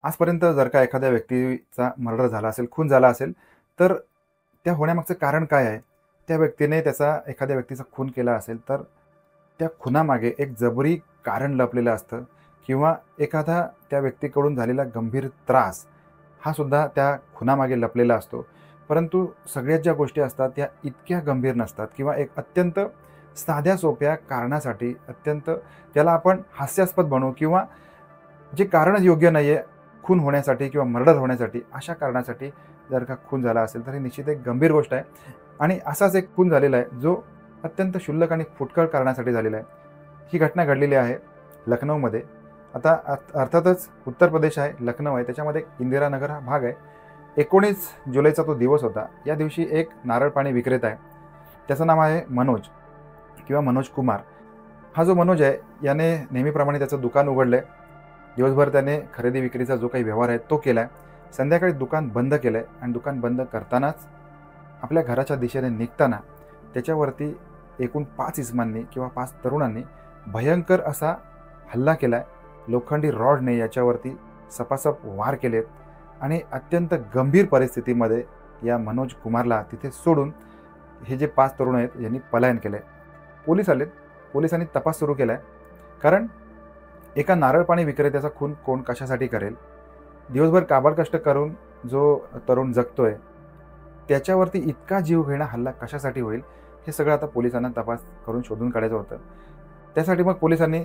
आजपर्यंत जर का एखाद्या व्यक्तीचा मर्डर झाला असेल, खून झाला असेल, तर त्या होण्यामागचं कारण काय आहे? त्या व्यक्तीने एखाद्या व्यक्तीचा खून केला असेल, तर त्या खुनामागे एक जबरी कारण लपलेलं असतं किंवा एखादा त्या व्यक्तीकडून झालेला गंभीर त्रास हा सुद्धा त्या खुनामागे लपलेला असतो. परंतु सगळ्याच ज्या गोष्टी असतात त्या इतक्या गंभीर नसतात किंवा एक अत्यंत साध्या सोप्या कारणासाठी अत्यंत त्याला आपण हास्यास्पद बनवू किंवा जे कारणच योग्य नाहीये खून होण्यासाठी किंवा मर्डर होण्यासाठी, अशा कारणासाठी जर का खून झाला असेल, तर ही निश्चित एक गंभीर गोष्ट आहे. आणि असाच एक खून झालेला आहे, जो अत्यंत क्षुल्लक आणि फुटकळ कारणासाठी झालेला आहे. ही घटना घडलेली आहे लखनौमध्ये. आता अर्थातच उत्तर प्रदेश आहे, लखनौ आहे, त्याच्यामध्ये इंदिरानगर हा भाग आहे. 19 जुलैचा तो दिवस होता. या दिवशी एक नारळ पाणी विक्रेता आहे. त्याचं नाव आहे मनोज किंवा मनोज कुमार. हा जो मनोज आहे, याने नेहमीप्रमाणे त्याचं दुकान उघडलं आहे. दिवसभर त्याने खरेदी विक्रीचा जो काही व्यवहार आहे तो केला आहे. संध्याकाळी दुकान बंद केलं आहे आणि दुकान बंद करतानाच आपल्या घराच्या दिशेने निघताना त्याच्यावरती एकूण 5 इस्मांनी किंवा 5 तरुणांनी भयंकर असा हल्ला केला आहे. लोखंडी रॉडने याच्यावरती सपासप वार केलेत आणि अत्यंत गंभीर परिस्थितीमध्ये या मनोज कुमारला तिथे सोडून हे जे 5 तरुण आहेत यांनी पलायन केलं आहे. पोलीस आलेत. पोलिसांनी तपास सुरू केला आहे. कारण एका नारळ पाणी विक्रेत्याचा खून कोण कशासाठी करेल? दिवसभर काबाड कष्ट करून जो तरुण जगतोय, त्याच्यावरती इतका जीवघेणा हल्ला कशासाठी होईल? हे सगळं आता पोलिसांना तपास करून शोधून काढायचं होतं. त्यासाठी मग पोलिसांनी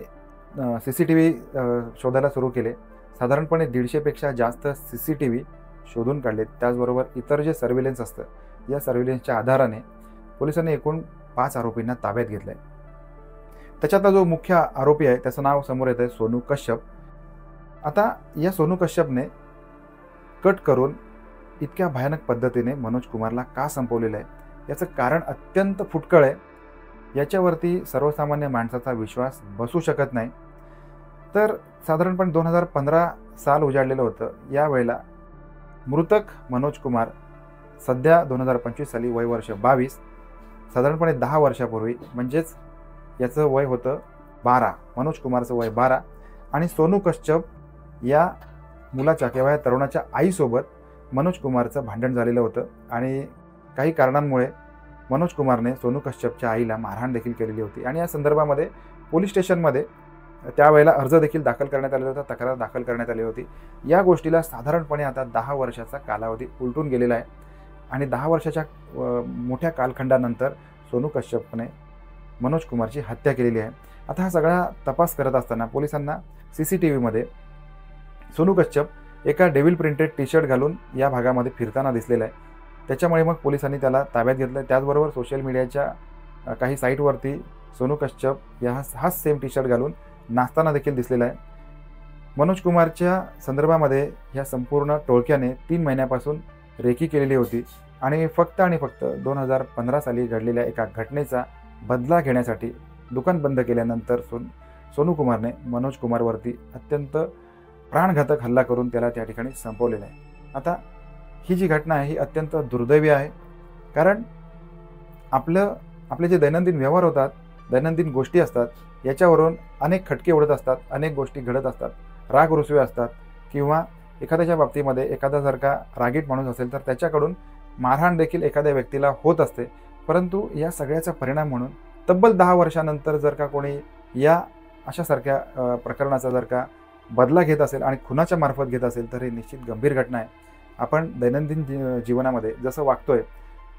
CCTV शोधायला सुरू केले. साधारणपणे 150 पेक्षा जास्त CCTV शोधून काढलेत. त्याचबरोबर इतर जे सर्व्हेलन्स असतं, या सर्व्हेलन्सच्या आधाराने पोलिसांनी एकूण 5 आरोपींना ताब्यात घेतलंय. त्याच्यातला जो मुख्य आरोपी आहे त्याचं नाव समोर येत आहे सोनू कश्यप. आता या सोनू कश्यपने कट करून इतक्या भयानक पद्धतीने मनोज कुमारला का संपवलेलं आहे, याचं कारण अत्यंत फुटकळ आहे. याच्यावरती सर्वसामान्य माणसाचा विश्वास बसू शकत नाही. तर साधारणपणे 2015 साल उजाडलेलं होतं. यावेळेला मृतक मनोज कुमार सध्या 2025 साली वय वर्ष 22, साधारणपणे 10 वर्षापूर्वी म्हणजेच याचं वय होतं 12, मनोज कुमारचं वय 12 आणि सोनू कश्यप या मुलाच्या किंवा या तरुणाच्या आईसोबत मनोज कुमारचं भांडण झालेलं होतं आणि काही कारणांमुळे मनोज कुमारने सोनू कश्यपच्या आईला मारहाण देखील केलेली होती आणि या संदर्भामध्ये पोलीस स्टेशनमध्ये त्यावेळेला अर्ज देखील दाखल करण्यात आलेला होता, तक्रार दाखल करण्यात आली होती. या गोष्टीला साधारणपणे आता 10 वर्षाचा कालावधी उलटून गेलेला आहे आणि 10 वर्षाच्या मोठ्या कालखंडानंतर सोनू कश्यपने मनोज कुमारची हत्या केलेली आहे. आता हा सगळा तपास करत असताना पोलिसांना CCTVमध्ये सोनू कश्यप एका डेव्हिल प्रिंटेड टी-शर्ट घालून या भागामध्ये फिरताना दिसलेला आहे. त्याच्यामुळे मग पोलिसांनी त्याला ताब्यात घेतलं. त्याचबरोबर सोशल मीडियाच्या काही साईटवरती सोनू कश्यप हाच सेम टी-शर्ट घालून नाचताना देखील दिसलेला आहे. मनोज कुमारच्या संदर्भामध्ये या संपूर्ण टोळक्याने 3 महिन्यापासून रेकी केलेली होती आणि फक्त 2015 साली घडलेल्या एका घटनेचा बदला घेण्यासाठी दुकान बंद केल्यानंतर सोनू कुमारने मनोज कुमारवरती अत्यंत प्राणघातक हल्ला करून त्याला त्या ठिकाणी संपवलेला आहे. आता ही जी घटना आहे ही अत्यंत दुर्दैवी आहे. कारण आपले जे दैनंदिन व्यवहार होतात, दैनंदिन गोष्टी असतात, याच्यावरून अनेक खटके उडत असतात, अनेक गोष्टी घडत असतात, राग रुसवे असतात किंवा एखाद्याच्या बाबतीमध्ये एखादा जर का रागीट माणूस असेल तर त्याच्याकडून मारहाण देखील एखाद्या व्यक्तीला होत असते. परंतु या सगळ्याचा परिणाम म्हणून तब्बल 10 वर्षानंतर जर का कोणी या अशासारख्या प्रकरणाचा जर का बदला घेत असेल आणि खुनाच्या मार्फत घेत असेल तर ही निश्चित गंभीर घटना आहे. आपण दैनंदिन जीवनामध्ये जसं वागतोय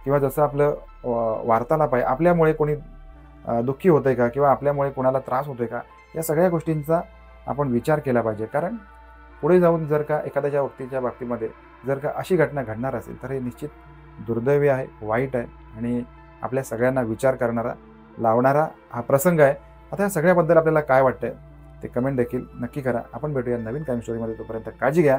किंवा जसं आपलं वार्तालाप आहे, आपल्यामुळे कोणी दुःखी होतंय का किंवा आपल्यामुळे कोणाला त्रास होतोय का, या सगळ्या गोष्टींचा आपण विचार केला पाहिजे. कारण पुढे जाऊन जर का एखाद्याच्या व्यक्तीच्या बाबतीमध्ये जर का अशी घटना घडणार असेल तर हे निश्चित दुर्दैवी आहे, वाईट आहे आणि आपल्या सगळ्यांना विचार करणारा, लावणारा हा प्रसंग आहे. आता या सगळ्याबद्दल आपल्याला काय वाटतंय ते कमेंट देखील नक्की करा. आपण भेटूया नवीन क्राईम स्टोरीमध्ये. तोपर्यंत काळजी घ्या.